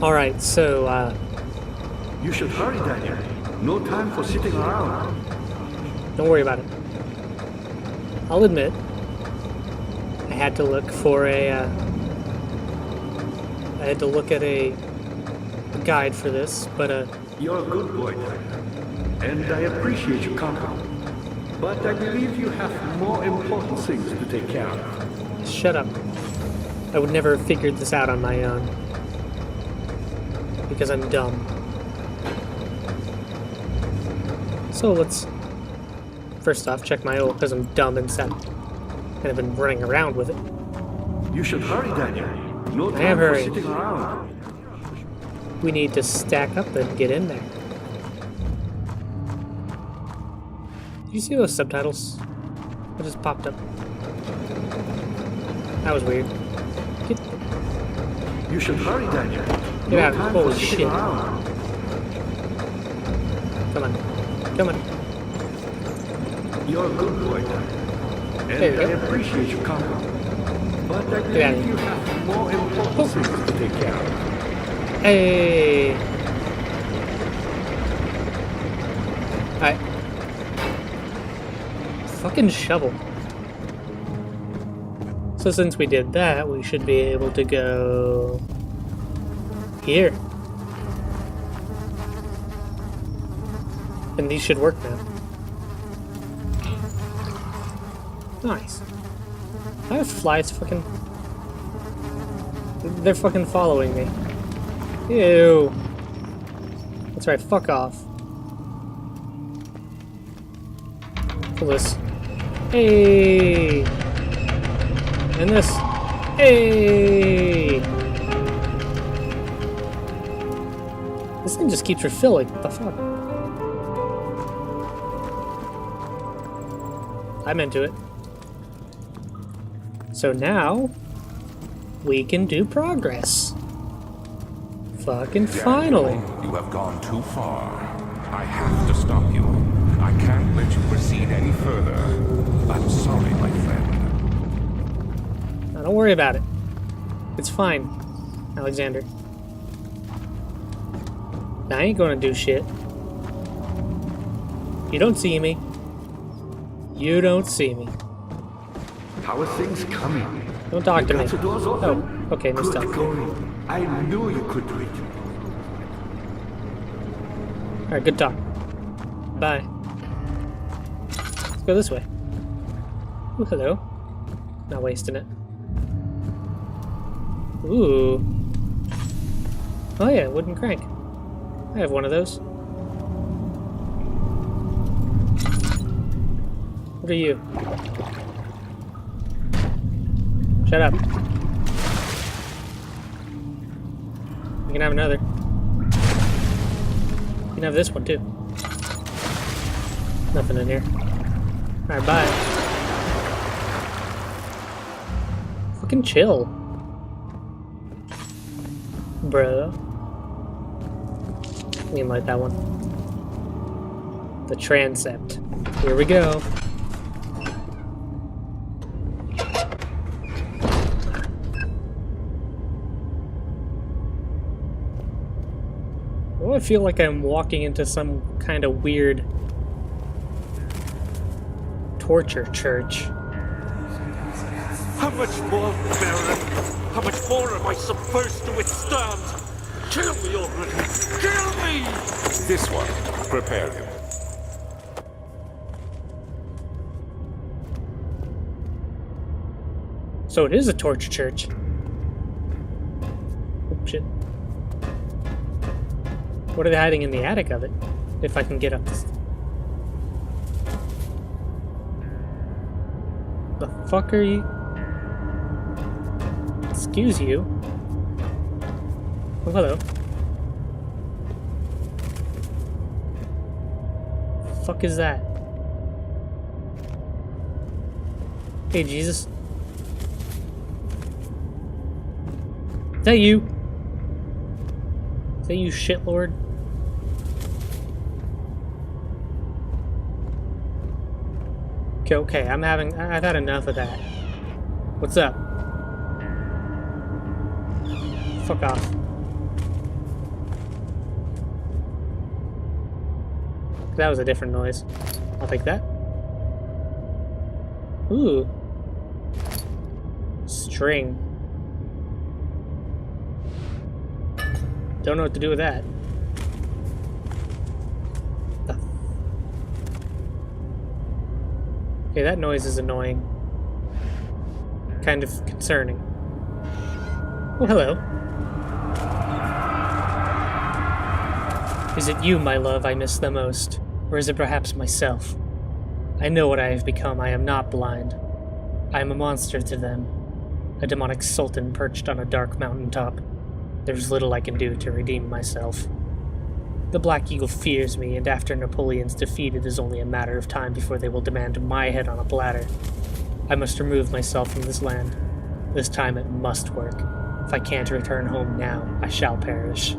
Alright, so, You should hurry, Daniel. No time for sitting around. don't worry about it. I'll admit, I had to look for I had to look at a guide for this, but, You're a good boy, Daniel. And I appreciate your company. But I believe you have more important things to take care of. shut up. I would never have figured this out on my own. Because I'm dumb. So let's first off check my ult because I'm dumb instead. And I've been running around with it. You should hurry, Daniel. No I am time for hurrying. sitting around. We need to stack up and get in there. Do you see those subtitles? What just popped up? That was weird. Get, You should hurry, Daniel. get No out. time Holy for shit. sitting around. Come on. Come on. You're a good boy, Daniel. There And you I go. appreciate your company. But I Get out of believe here. you have more important things to take care of. Hey! Alright. Fucking shovel. So since we did that, we should be able to go here. And these should work now. Nice. I have flies fucking... They're fucking following me. Ew. That's right, fuck off. Pull this. Hey! And this. Hey! This thing just keeps refilling. What the fuck? I'm into it. So now, we can do progress. Fucking finally. You have gone too far. I have to stop you. I can't let you proceed any further. I'm sorry, my friend. Now, don't worry about it. It's fine, Alexander. I ain't gonna do shit. You don't see me. You don't see me. How are things coming? Don't talk to me. Got the doors Oh, open? okay, no Good stuff. going. I knew you could do it. Alright, good talk. Bye. Let's go this way. Ooh, hello. Not wasting it. Ooh. Oh yeah, wooden crank. I have one of those. What are you? Shut up. You can have another. You can have this one too. Nothing in here. Alright, bye. Fucking chill. Bro. I mean, like that one. The transept. Here we go. Oh, I feel like I'm walking into some kind of weird torture church. How much more, Baron? How much more am I supposed to withstand? Kill me already! Kill me! This one, prepare him. So it is a torture church. Oh, shit. What are they hiding in the attic of it? If I can get up this... The fuck are you? Excuse you? Oh, hello. Fuck is that? Hey, Jesus. Is that you? Is that you, shitlord? Okay, okay, I've had enough of that. What's up? Fuck off. That was a different noise. I'll take that. Ooh. String. Don't know what to do with that. Okay, that noise is annoying. Kind of concerning. Oh, hello. Is it you, my love, I miss the most? Or is it perhaps myself? I know what I have become. I am not blind. I am a monster to them. A demonic sultan perched on a dark mountaintop. There's little I can do to redeem myself. The Black Eagle fears me, and after Napoleon's defeat, it is only a matter of time before they will demand my head on a platter. I must remove myself from this land. This time it must work. If I can't return home now, I shall perish.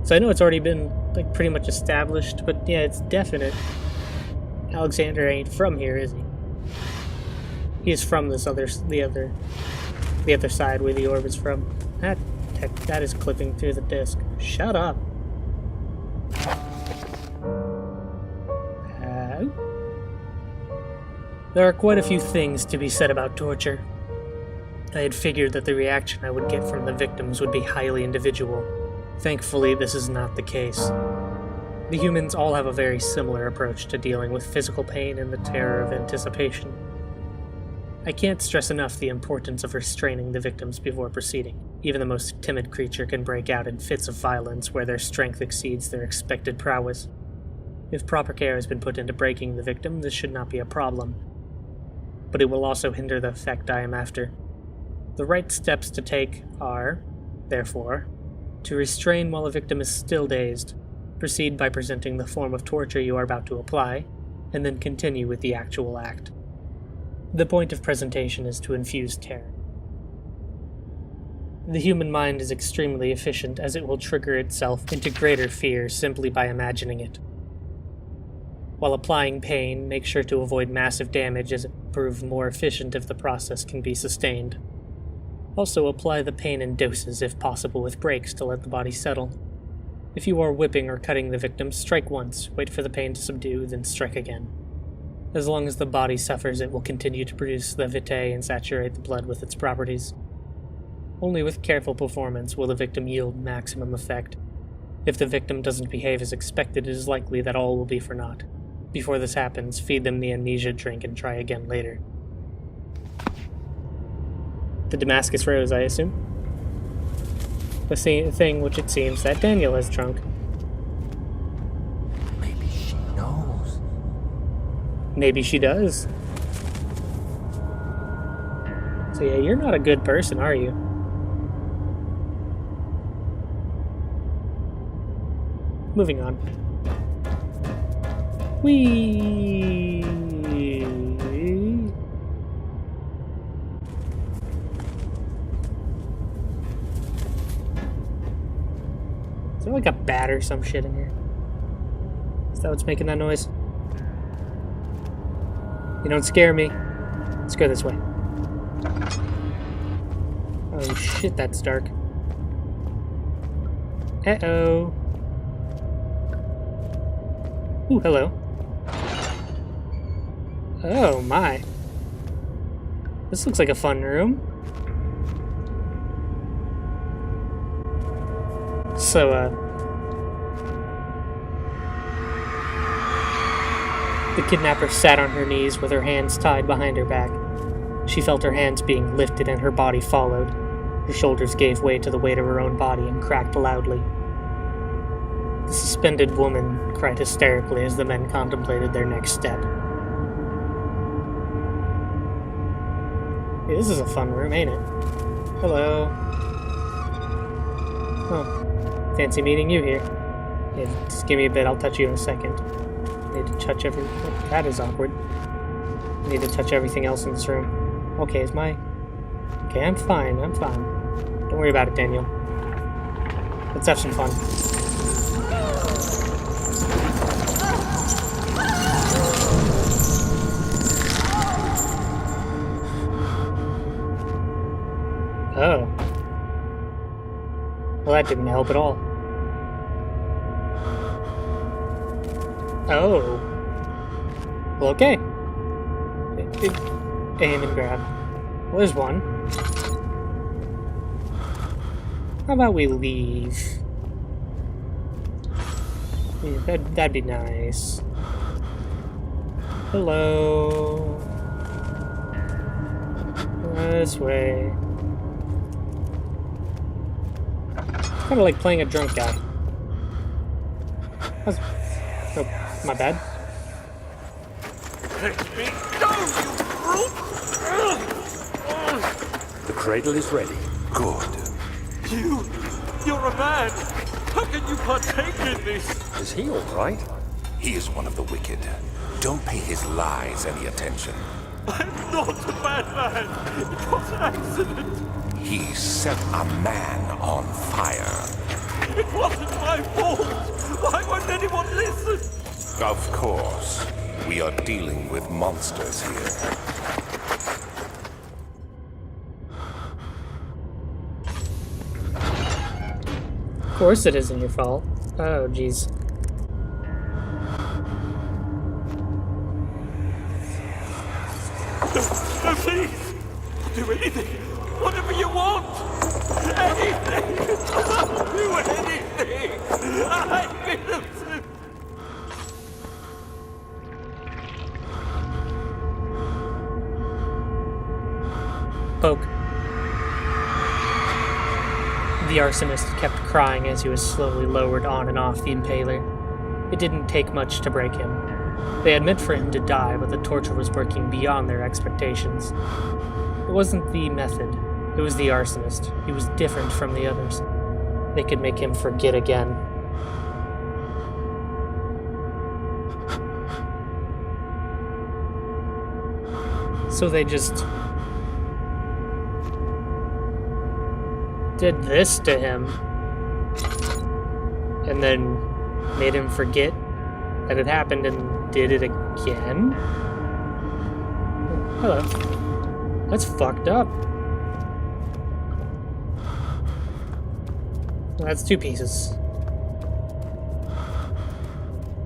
So I know it's already been, like, pretty much established, but yeah, it's definite. Alexander ain't from here, is he? He is from this the other side where the orb is from. That is clipping through the disc. Shut up. There are quite a few things to be said about torture. I had figured that the reaction I would get from the victims would be highly individual. Thankfully, this is not the case. The humans all have a very similar approach to dealing with physical pain and the terror of anticipation. I can't stress enough the importance of restraining the victims before proceeding. Even the most timid creature can break out in fits of violence where their strength exceeds their expected prowess. If proper care has been put into breaking the victim, this should not be a problem. But it will also hinder the effect I am after. The right steps to take are, therefore, to restrain while a victim is still dazed. Proceed by presenting the form of torture you are about to apply, and then continue with the actual act. The point of presentation is to infuse terror. The human mind is extremely efficient, as it will trigger itself into greater fear simply by imagining it. While applying pain, make sure to avoid massive damage, as it will prove more efficient if the process can be sustained. Also, apply the pain in doses, if possible, with breaks to let the body settle. If you are whipping or cutting the victim, strike once, wait for the pain to subdue, then strike again. As long as the body suffers, it will continue to produce the vitae and saturate the blood with its properties. Only with careful performance will the victim yield maximum effect. If the victim doesn't behave as expected, it is likely that all will be for naught. Before this happens, feed them the amnesia drink and try again later. The Damascus Rose, I assume? The thing which it seems that Daniel has drunk. Maybe she knows. Maybe she does. So yeah, you're not a good person, are you? Moving on. Whee! Is there like a bat or some shit in here? Is that what's making that noise? You don't scare me. Let's go this way. Oh shit, that's dark. Uh-oh. Ooh, hello. Oh my. This looks like a fun room. So, the kidnapper sat on her knees with her hands tied behind her back. She felt her hands being lifted and her body followed. Her shoulders gave way to the weight of her own body and cracked loudly. The suspended woman cried hysterically as the men contemplated their next step. Hey, this is a fun room, ain't it? Hello. Oh, fancy meeting you here. Yeah, just give me a bit, I'll touch you in a second. Need to touch oh, that is awkward. Need to touch everything else in this room. Okay, okay, I'm fine. Don't worry about it, Daniel. Let's have some fun. Oh. Well, that didn't help at all. Oh. Well, okay. Aim and grab. Well, there's one. How about we leave? Yeah, that'd be nice. Hello. This way. It's kind of like playing a drunk guy. Oh, my bad. Let me go, you brute! The cradle is ready. Good. You're a man! How can you partake in this? Is he all right? He is one of the wicked. Don't pay his lies any attention. I'm not a bad man! It was an accident! He set a man on fire. It wasn't my fault! Why won't anyone listen? Of course. We are dealing with monsters here. Of course it isn't your fault. Oh, jeez. No, please! Do anything! Whatever you want! Anything! Do anything! I'm innocent! Poke. The arsonist kept crying as he was slowly lowered on and off the impaler. It didn't take much to break him. They had meant for him to die, but the torture was working beyond their expectations. It wasn't the method, it was the arsonist. He was different from the others. They could make him forget again. So they just did this to him and then made him forget that it happened and did it again? Hello. That's fucked up. That's 2 pieces.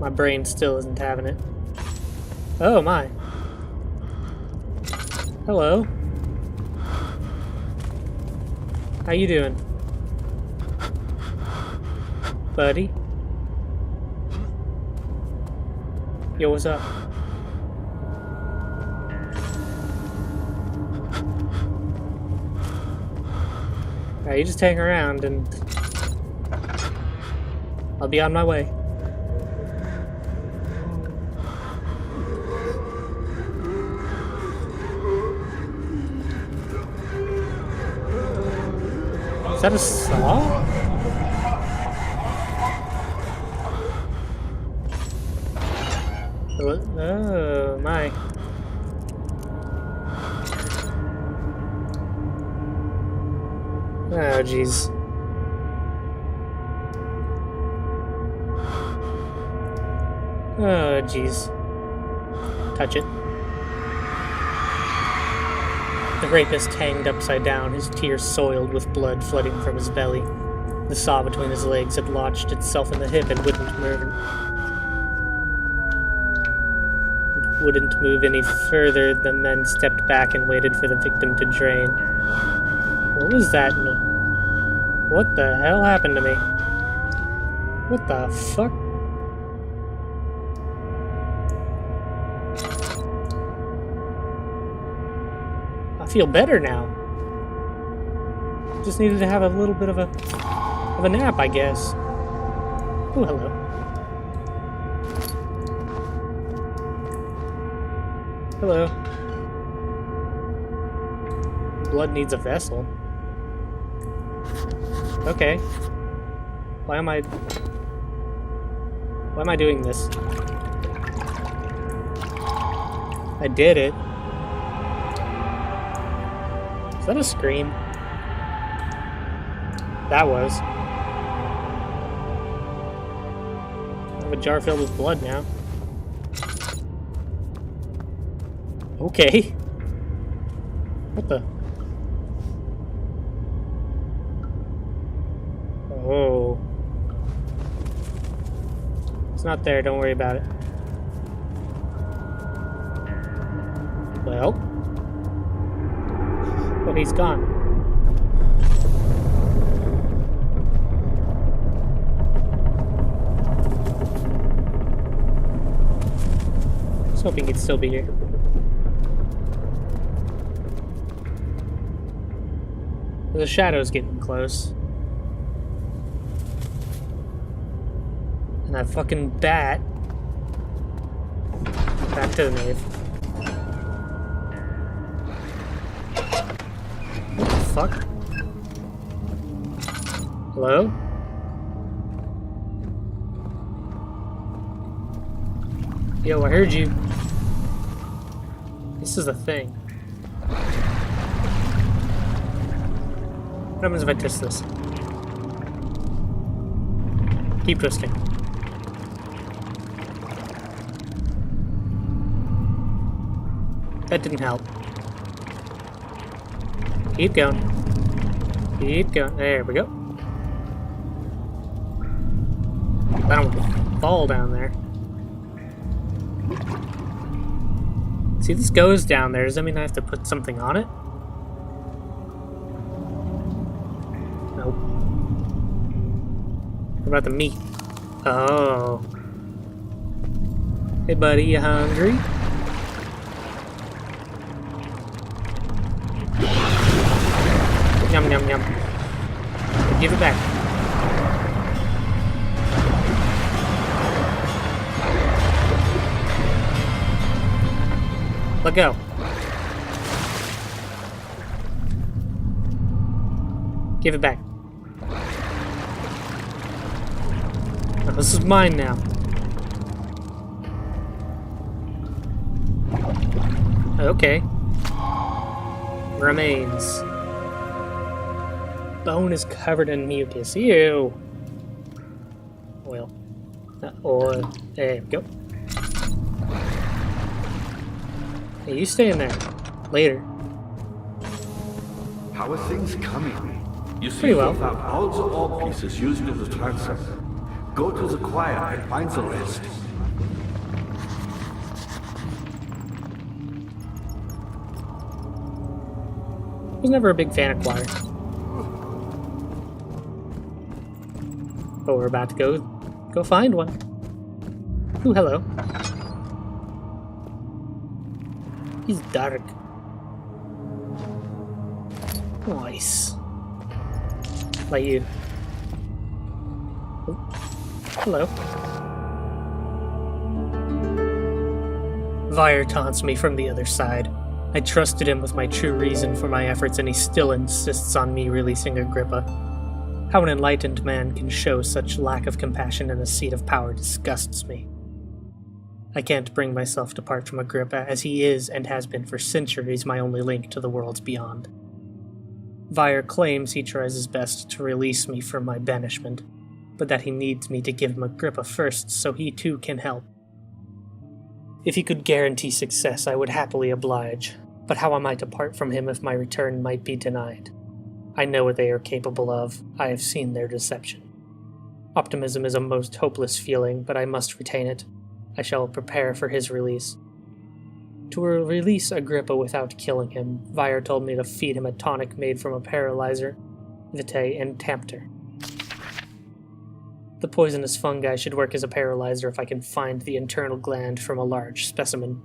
My brain still isn't having it. Oh my. Hello. How you doing? Buddy? Yo, what's up? Alright, you just hang around and I'll be on my way. Is that a saw? Oh my. Oh jeez. Oh jeez. Touch it. The rapist hanged upside down, his tears soiled with blood flooding from his belly. The saw between his legs had lodged itself in the hip and wouldn't move any further. The men stepped back and waited for the victim to drain. What was that? What the hell happened to me? What the fuck? I feel better now. Just needed to have a little bit of a nap, I guess. Oh, hello. Hello. Blood needs a vessel. Okay. Why am I doing this? I did it. Is that a scream? That was. I have a jar filled with blood now. Okay. What the? Oh. It's not there, don't worry about it. Well. Oh, he's gone. I was hoping he'd still be here. The shadow's getting close. And that fucking bat. Back to the nave. What the fuck? Hello? Yo, I heard you. This is a thing. What happens if I twist this? Keep twisting. That didn't help. Keep going. Keep going. There we go. I don't want to fall down there. See, this goes down there. Does that mean I have to put something on it? Nope. What about the meat? Oh. Hey buddy, you hungry? Yum yum yum. Give it back. Let go. Give it back. Oh, this is mine now. Okay. Remains. Bone is covered in mucus. Ew. Oil. Oil. There we go. Hey, you stay in there. Later. How are things coming? You Pretty seem to well. have found all the ore pieces used in the transfer. Go to the choir and find the rest. I was never a big fan of choir. But we're about to go find one. Ooh, hello. He's dark. Nice. Like you. Ooh. Hello. Vyre taunts me from the other side. I trusted him with my true reason for my efforts, and he still insists on me releasing Agrippa. How an enlightened man can show such lack of compassion in a seat of power disgusts me. I can't bring myself to part from Agrippa, as he is and has been for centuries my only link to the worlds beyond. Vyre claims he tries his best to release me from my banishment, but that he needs me to give him Agrippa first so he too can help. If he could guarantee success, I would happily oblige, but how am I to part from him if my return might be denied? I know what they are capable of. I have seen their deception. Optimism is a most hopeless feeling, but I must retain it. I shall prepare for his release. To release Agrippa without killing him, Vyre told me to feed him a tonic made from a paralyzer, vitae, and tampter. The poisonous fungi should work as a paralyzer if I can find the internal gland from a large specimen.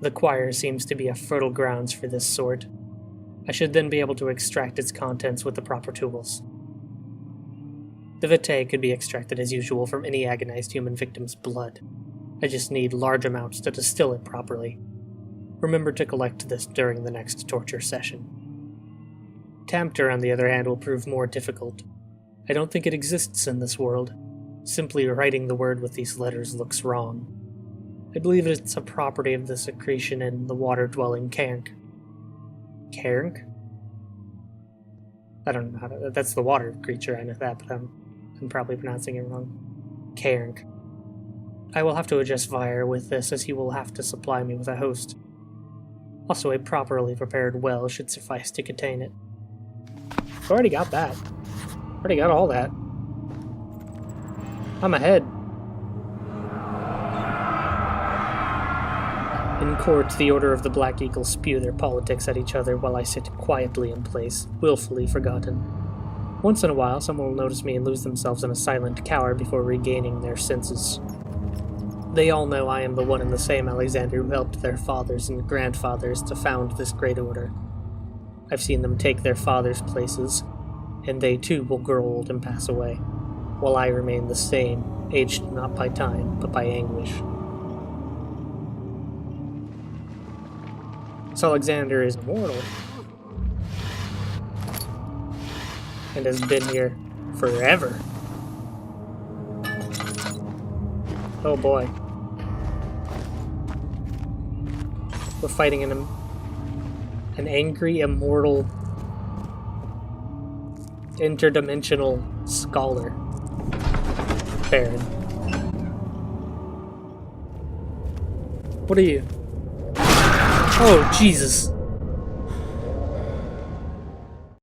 The choir seems to be a fertile grounds for this sort. I should then be able to extract its contents with the proper tools. The vitae could be extracted as usual from any agonized human victim's blood. I just need large amounts to distill it properly. Remember to collect this during the next torture session. Tampter, on the other hand, will prove more difficult. I don't think it exists in this world. Simply writing the word with these letters looks wrong. I believe it's a property of the secretion in the water-dwelling cairn. Cairn? I don't know how to... That's the water creature, I know that, but I'm probably pronouncing it wrong. Cairn. I will have to adjust Vyre with this, as he will have to supply me with a host. Also, a properly prepared well should suffice to contain it. I've already got that. Already got all that. I'm ahead. In court, the Order of the Black Eagle spew their politics at each other while I sit quietly in place, willfully forgotten. Once in a while, someone will notice me and lose themselves in a silent cower before regaining their senses. They all know I am the one and the same Alexander who helped their fathers and grandfathers to found this great order. I've seen them take their fathers' places, and they too will grow old and pass away, while I remain the same, aged not by time, but by anguish. This Alexander is immortal, and has been here forever. Oh boy. We're fighting an angry, immortal, interdimensional scholar. Baron. What are you? Oh, Jesus.